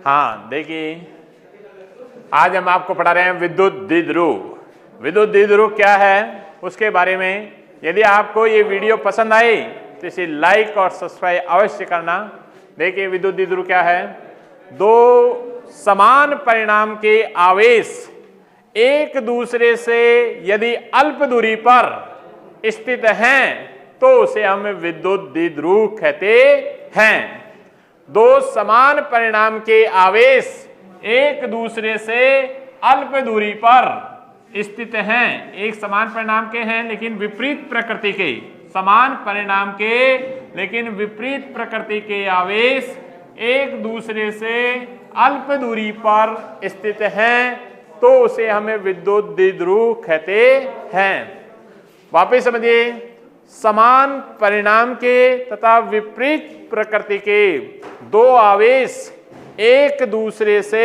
हाँ देखिए, आज हम आपको पढ़ा रहे हैं विद्युत द्विध्रुव। विद्युत द्विध्रुव क्या है उसके बारे में। यदि आपको ये वीडियो पसंद आए तो इसे लाइक और सब्सक्राइब अवश्य करना। देखिए विद्युत द्विध्रुव क्या है। दो समान परिणाम के आवेश एक दूसरे से यदि अल्प दूरी पर स्थित हैं तो उसे हम विद्युत द्विध्रुव कहते हैं। दो समान परिणाम के आवेश एक दूसरे से अल्प दूरी पर स्थित हैं, एक समान परिणाम के हैं लेकिन विपरीत प्रकृति के, समान परिणाम के लेकिन विपरीत प्रकृति के आवेश एक दूसरे से अल्प दूरी पर स्थित हैं तो उसे हमें विद्युत द्विध्रुव कहते हैं। वापस समझिए, समान परिणाम के तथा विपरीत प्रकृति के दो आवेश एक दूसरे से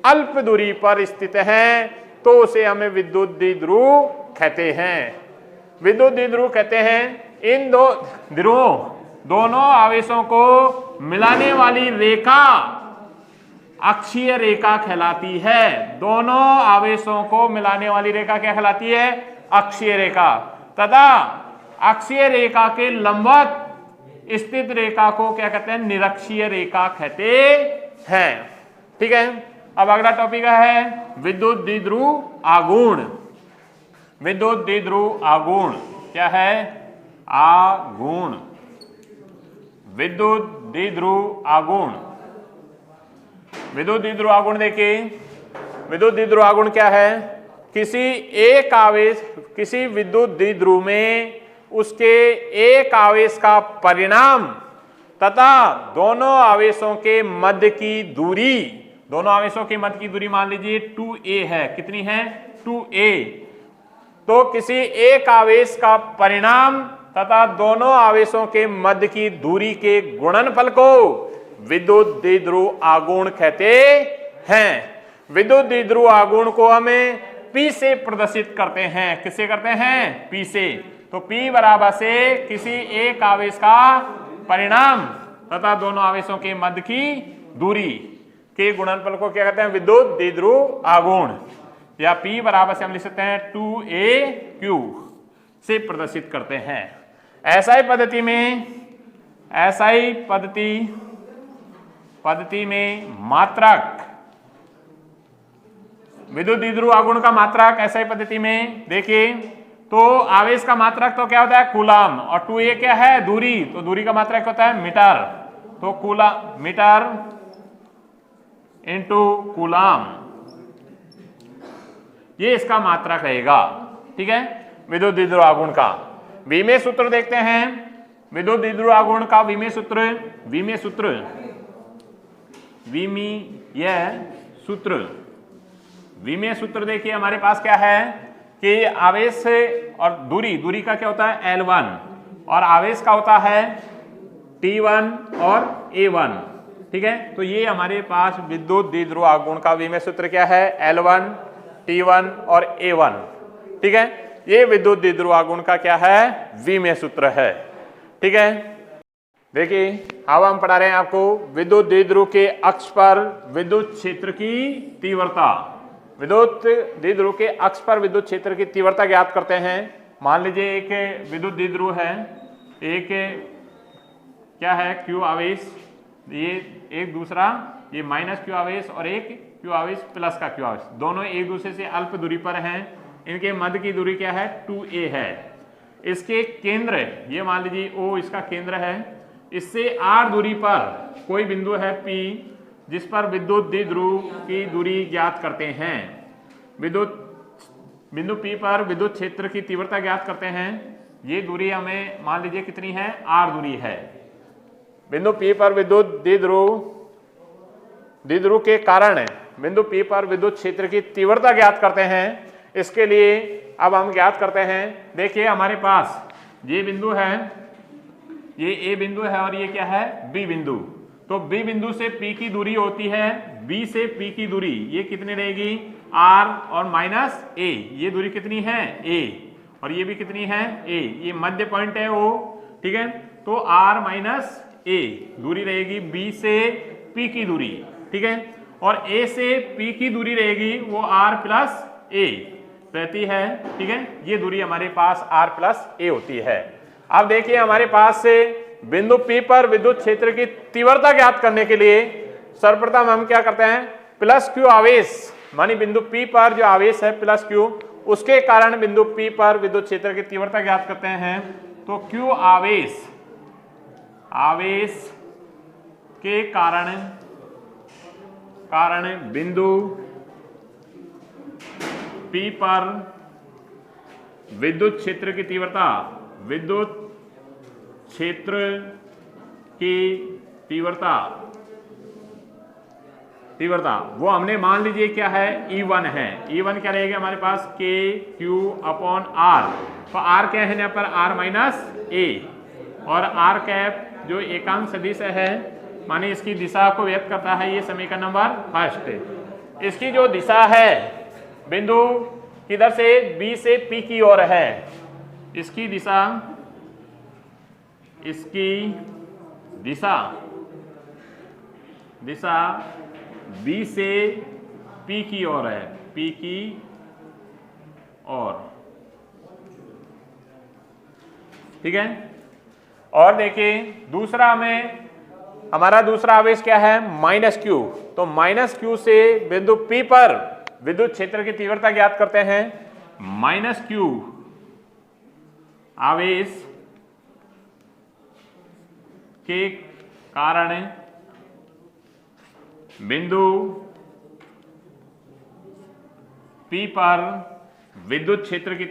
अल्प दूरी पर स्थित हैं तो उसे हमें विद्युत द्विध्रुव कहते हैं। विद्युत द्विध्रुव कहते हैं इन दो ध्रुवों, दोनों आवेशों को मिलाने वाली रेखा अक्षीय रेखा कहलाती है। दोनों आवेशों को मिलाने वाली रेखा क्या कहलाती है? अक्षीय रेखा। तथा अक्षीय रेखा के लंबवत स्थित रेखा को क्या कहते हैं? निरक्षीय रेखा कहते हैं। ठीक है, अब अगला टॉपिक है विद्युत द्विध्रुव आघूर्ण। विद्युत द्विध्रुव आघूर्ण क्या है? आघूर्ण, विद्युत द्विध्रुव आघूर्ण। विद्युत द्विध्रुव आघूर्ण देखिए, विद्युत द्विध्रुव आघूर्ण क्या है? किसी एक आवेश, किसी विद्युत द्विध्रुव में उसके एक आवेश का परिणाम तथा दोनों आवेशों के मध्य की दूरी, दोनों आवेशों के मध्य की दूरी मान लीजिए 2a है। कितनी है? 2a। तो किसी एक आवेश का परिणाम तथा दोनों आवेशों के मध्य की दूरी के गुणनफल को विद्युत द्विध्रुव आघूर्ण कहते हैं। विद्युत द्विध्रुव आघूर्ण को हमें P से प्रदर्शित करते हैं। किससे करते हैं? P से। तो P बराबर से किसी एक आवेश का परिणाम तथा दोनों आवेशों के मध्य की दूरी के गुणनफल को क्या कहते हैं? विद्युत द्विध्रुव आघूर्ण। या P बराबर से हम लिख सकते हैं 2AQ से प्रदर्शित करते हैं। SI पद्धति में, SI पद्धति में मात्रक, विद्युत द्विध्रुव आघूर्ण का मात्रक SI पद्धति में देखिए तो आवेश का मात्रक तो क्या होता है? कूलम। और 2a क्या है? दूरी। तो दूरी का मात्रक होता है मीटर। तो कूलम, मीटर इंटू कूलम, ये इसका मात्रक रहेगा। ठीक है, विद्युत द्विध्रुव आघूर्ण का विमेय सूत्र देखते हैं। विद्युत द्विध्रुव आघूर्ण का विमेय सूत्र, विमेय सूत्र देखिए हमारे पास क्या है कि आवेश और दूरी का क्या होता है? L1 और आवेश का होता है T1 और A1। ठीक है, तो ये हमारे पास विद्युत द्विध्रुव आघूर्ण का विमेय सूत्र क्या है? L1, T1 और A1। ठीक है, ये विद्युत द्विध्रुव आघूर्ण का क्या है? विमेय सूत्र है। ठीक है, देखिए अब हम पढ़ा रहे हैं आपको विद्युत द्विध्रुव के अक्ष पर विद्युत क्षेत्र की तीव्रता। विद्युत द्विध्रुव के अक्ष पर विद्युत क्षेत्र की तीव्रता ज्ञात करते हैं। मान लीजिए एक विद्युत द्विध्रुव है, एक क्या है? Q आवेश, ये एक दूसरा ये माइनस Q आवेश और एक Q आवेश प्लस का Q आवेश, दोनों एक दूसरे से अल्प दूरी पर हैं। इनके मध्य की दूरी क्या है? 2a है। इसके केंद्र, ये मान लीजिए O इसका केंद्र है, इससे r दूरी पर कोई बिंदु है P जिस पर विद्युत द्विध्रुव की दूरी ज्ञात करते हैं। बिंदु P पर विद्युत क्षेत्र की तीव्रता ज्ञात करते हैं। ये दूरी हमें मान लीजिए कितनी है? r दूरी है। बिंदु P पर विद्युत द्विध्रुव के कारण बिंदु P पर विद्युत क्षेत्र की तीव्रता ज्ञात करते हैं। इसके लिए अब हम ज्ञात करते हैं। देखिए हमारे पास ये बिंदु है, ये A बिंदु है और ये क्या है? B बिंदु। तो B बिंदु से P की दूरी होती है, B से P की दूरी ये कितनी रहेगी? R और माइनस A। ये दूरी कितनी है? A। और ये भी कितनी है? A। ये मध्य पॉइंट है O। ठीक है, तो R माइनस A दूरी रहेगी B से P की दूरी। ठीक है। और ए से पी की दूरी रहेगी वो r प्लस ए रहती है, ठीक है। ये दूरी हमारे पास r प्लस ए होती है। अब देखिए हमारे पास से बिंदु P पर विद्युत क्षेत्र की तीव्रता ज्ञात करने के लिए सर्वप्रथम हम क्या करते हैं, प्लस Q आवेश, मानी बिंदु P पर जो आवेश है प्लस Q, उसके कारण बिंदु P पर विद्युत क्षेत्र की तीव्रता ज्ञात करते हैं। तो Q आवेश के कारण बिंदु P पर विद्युत क्षेत्र की तीव्रता, विद्युत क्षेत्र की तीव्रता वो हमने मान लीजिए क्या है, E1 है। E1 क्या रहेगा हमारे पास, के क्यू अपॉन आर। तो आर क्या है यहाँ पर, आर माइनस ए, और आर कैप जो एकांक सदिश है माने इसकी दिशा को व्यक्त करता है, ये समीकरण नंबर फर्स्ट। इसकी जो दिशा है बिंदु किधर से, बी से पी की ओर है, इसकी दिशा बी से पी की ओर है, पी की ओर, ठीक है। और देखिए दूसरा में हमारा दूसरा आवेश क्या है, माइनस क्यू। तो माइनस क्यू से बिंदु P पर विद्युत क्षेत्र की तीव्रता ज्ञात करते हैं। माइनस क्यू आवेश के कारण बिंदु P पर विद्युत क्षेत्र की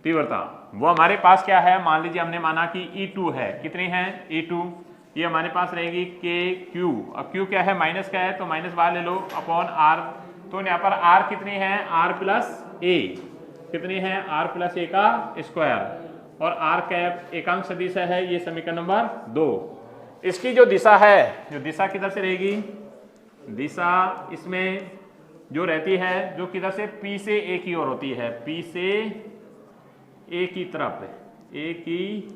तीव्रता, वो हमारे पास क्या है, मान लीजिए हमने माना कि E2 है, कितनी है E2, ये हमारे पास रहेगी के क्यू। अब क्यू क्या है, माइनस का है तो माइनस बाहर ले लो अपॉन आर। तो यहाँ पर आर कितनी है, आर प्लस ए, कितनी है, आर प्लस ए का स्क्वायर, और आर कैप एकांक सदिश है, ये समीकरण नंबर 2। इसकी जो दिशा है, जो दिशा किधर से रहेगी, दिशा इसमें जो रहती है जो किधर से, पी से ए की ओर होती है, पी से ए की तरफ, ए की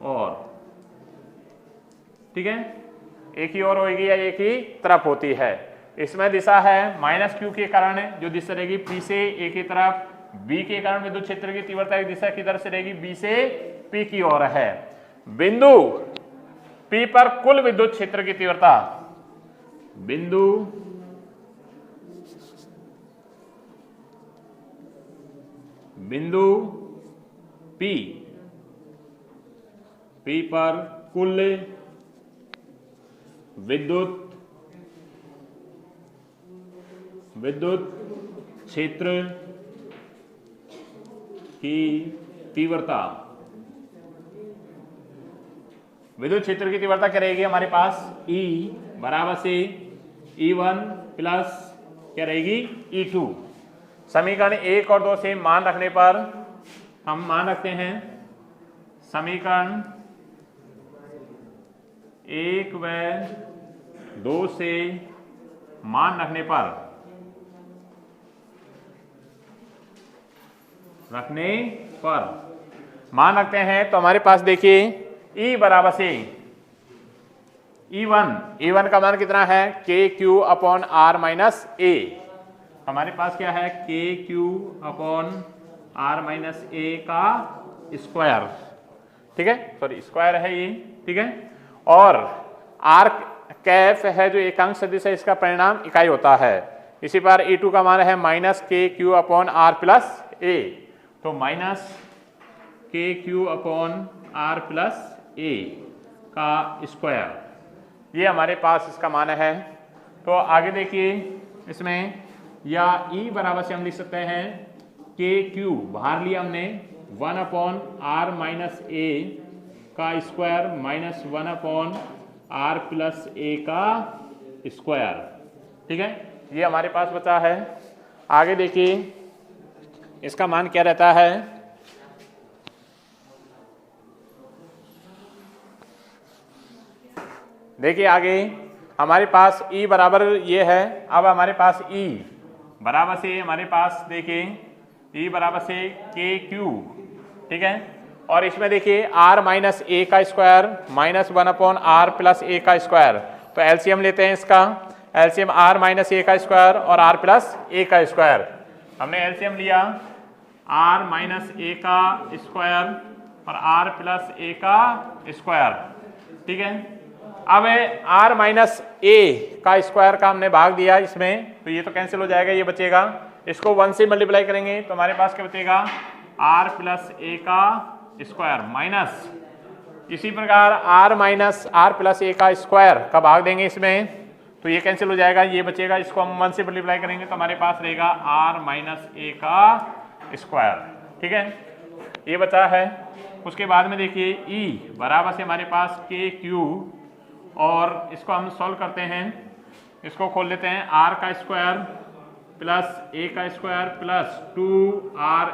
ओर, ठीक है, ए की ओर होगी या ए की तरफ होती है। इसमें दिशा है माइनस क्यू के कारण जो दिशा रहेगी पी से ए की तरफ, बी के कारण विद्युत क्षेत्र की तीव्रता की दिशा किधर से रहेगी, बी से पी की ओर है। बिंदु P पर कुल विद्युत क्षेत्र की तीव्रता, बिंदु P पर कुल विद्युत क्षेत्र की तीव्रता, विद्युत क्षेत्र की तीव्रता क्या रहेगी हमारे पास, E बराबर से E1 प्लस क्या रहेगी, E2। समीकरण 1 और 2 से मान रखने पर हम मान रखते हैं, समीकरण 1 व 2 से मान रखने पर मान रखते हैं तो हमारे पास देखिए E बराबर से E1 का मान कितना है, के क्यू अपॉन आर माइनस ए। हमारे पास क्या है, के Q upon are minus A का स्क्वायर, ठीक है, सॉरी स्क्वायर है ये, ठीक है। और आर कैफ है जो एकांक सदिश है, इसका परिणाम इकाई होता है। इसी पर E2 का मान है माइनस के क्यू अपॉन आर प्लस ए, तो माइनस के Q upon R plus A का स्क्वायर, ये हमारे पास इसका मान है। तो आगे देखिए इसमें, या E बराबर से हम लिख सकते हैं के क्यू, बाहर लिया हमने 1 अपॉन आर माइनस ए का square minus 1 upon R plus A का स्क्वायर, ठीक है, ये हमारे पास बचा है। आगे देखिए इसका मान क्या रहता है, देखिए आगे हमारे पास E बराबर ये है। अब हमारे पास E बराबर से हमारे पास देखिए E बराबर से के क्यू ठीक है। और इसमें देखिए r माइनस ए का square minus 1/r plus A का स्क्वायर, तो एलसीएम लेते हैं इसका, एलसीएम r माइनस ए का स्क्वायर और r प्लस ए का स्क्वायर। हमने एलसीएम लिया r माइनस ए का स्क्वायर और r प्लस ए का स्क्वायर, ठीक है। अब r माइनस ए का स्क्वायर का हमने भाग दिया इसमें, तो ये तो कैंसिल हो जाएगा, ये बचेगा। इसको 1 से मल्टीप्लाई करेंगे तो हमारे पास क्या बचेगा, r प्लस ए का स्क्वायर माइनस, इसी प्रकार r minus r plus A का स्क्वायर का भाग देंगे इसमें, तो ये कैंसिल हो जाएगा, ये बचेगा। इसको हम 1 से मल्टीप्लाई करेंगे तो हमारे पास रहेगा r माइनस ए का स्क्वायर, ठीक है, ये बचा है। उसके बाद में देखिए e बराबर से हमारे पास के क्यू, और इसको हम सॉल्व करते हैं, इसको खोल लेते हैं, r का स्क्वायर प्लस ए का स्क्वायर प्लस 2ra,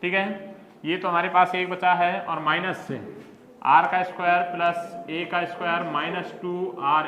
ठीक है, ये तो हमारे पास एक बचा है, और माइनस से r का स्क्वायर प्लस ए का स्क्वायर माइनस 2ra,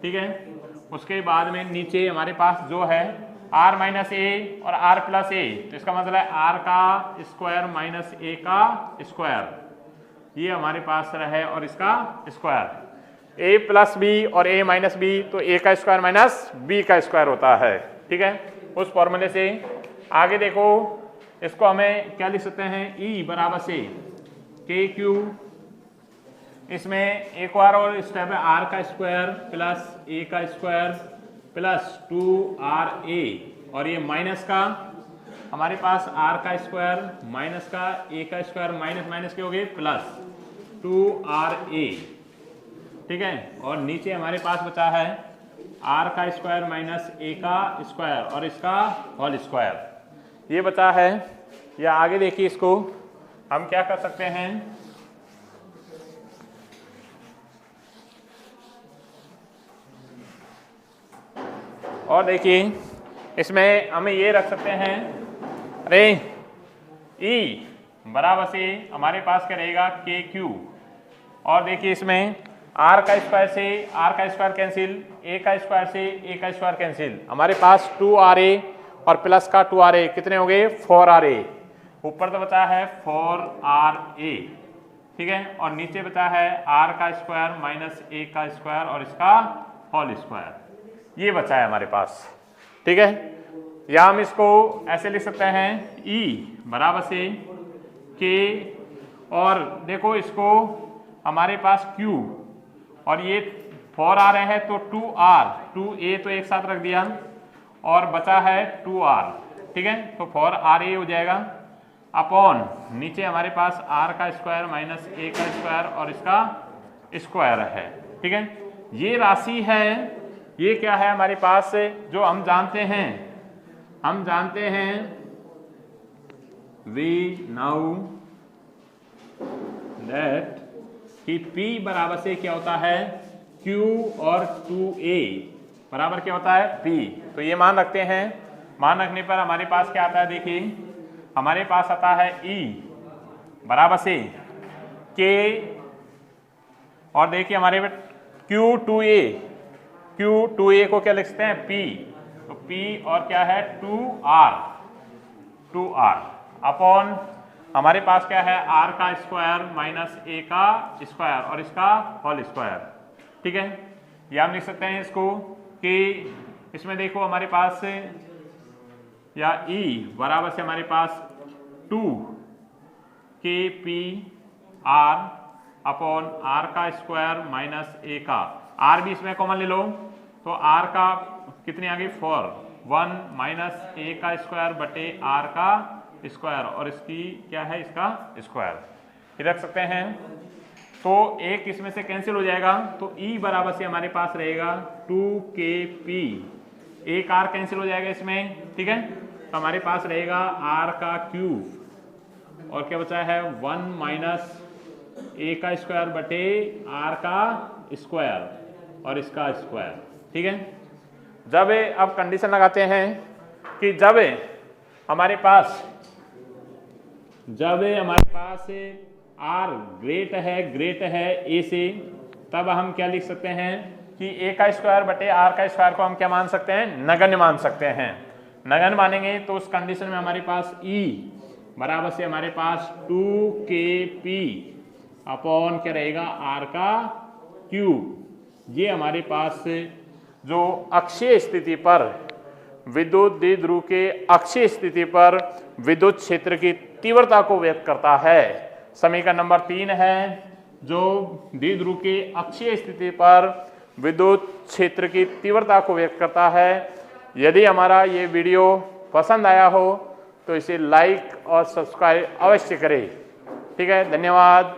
ठीक है। उसके बाद में नीचे हमारे पास जो है r माइनस ए और r प्लस ए, तो इसका मतलब है r का स्क्वायर माइनस ए का स्क्वायर, ये हमारे पास है, और इसका स्क्वायर a प्लस बी और a माइनस बी, तो a का स्क्वायर माइनस b का स्क्वायर होता है, ठीक है। उस फॉर्मूले से आगे देखो, इसको हमें क्या लिख सकते हैं, e बराबर से के क्यू, इसमें एक और स्टेप है r का स्क्वायर प्लस a का स्क्वायर प्लस 2ra, और ये माइनस का हमारे पास r का स्क्वायर माइनस का a का स्क्वायर माइनस माइनस के हो गए प्लस 2ra, ठीक है। और नीचे हमारे पास बचा है r का स्क्वायर माइनस a का स्क्वायर और इसका होल स्क्वायर, ये बचा है। या आगे देखिए, इसको हम क्या कर सकते हैं, और देखिए इसमें हम ये रख सकते हैं, अरे e बराबर से हमारे पास क्या रहेगा, के क्यू, और देखिए इसमें r का स्क्वायर से r का स्क्वायर कैंसिल, a का स्क्वायर से a का स्क्वायर कैंसिल, हमारे पास 2ra और प्लस का 2ra कितने हो गए, 4ra, ऊपर तो बचा है 4ra, ठीक है, और नीचे बचा है r का स्क्वायर माइनस a का स्क्वायर और इसका होल स्क्वायर, ये बचा है हमारे पास, ठीक है। या हम इसको ऐसे लिख सकते हैं, e बराबर से k, और देखो इसको हमारे पास q, और ये 4 आ रहे हैं तो 2r 2a तो एक साथ रख दिया, और बचा है 2r, ठीक है, तो 4ra हो जाएगा, अपॉन नीचे हमारे पास r का स्क्वायर माइनस a का स्क्वायर और इसका स्क्वायर है, ठीक है। ये राशि है, ये क्या है हमारे पास, जो हम जानते हैं वी नाउ दैट कि p बराबर से क्या होता है, q और 2a बराबर क्या होता है, p, तो ये मान रखते हैं। मान रखने पर हमारे पास क्या आता है, देखिए हमारे पास आता है e बराबर से k, और देखिए हमारे q2a को क्या लिख सकते हैं, p, तो p और क्या है 2r अपॉन हमारे पास क्या है, r का स्क्वायर माइनस a का स्क्वायर और इसका होल स्क्वायर, ठीक है। या हम लिख सकते हैं इसको कि इसमें देखो हमारे पास या e बराबर से हमारे पास 2kpr अपॉन r का स्क्वायर माइनस a का, r भी इसमें कॉमन ले लो, तो r का कितने आ गई 4, 1 माइनस a का स्क्वायर बटे r का स्क्वायर और इसकी क्या है, इसका स्क्वायर, ये रख सकते हैं। तो एक इसमें से कैंसिल हो जाएगा, तो e बराबर से हमारे पास रहेगा 2kp, एक r कैंसिल हो जाएगा इसमें, ठीक है, तो हमारे पास रहेगा r का क्यूब और क्या बचा है 1 माइनस a का स्क्वायर बटे r का स्क्वायर और इसका स्क्वायर, ठीक है। जब अब कंडीशन लगाते हैं कि जब हमारे पास r ग्रेट है a से, तब हम क्या लिख सकते हैं कि a का स्क्वायर बटे r का स्क्वायर को हम क्या मान सकते हैं, नगण्य मान सकते हैं। नगण्य मानेंगे तो उस कंडीशन में हमारे पास e बराबर से हमारे पास 2kp अपॉन क्या रहेगा r का क्यूब। ये हमारे पास जो अक्षीय स्थिति पर विद्युत द्विध्रुव के अक्षीय स्थिति पर विद्युत क्षेत्र की तीव्रता को व्यक्त करता है। समीकरण नंबर 3 है जो द्विध्रुव के अक्षीय स्थिति पर विद्युत क्षेत्र की तीव्रता को व्यक्त करता है। यदि हमारा ये वीडियो पसंद आया हो तो इसे लाइक और सब्सक्राइब अवश्य करें। ठीक है, धन्यवाद।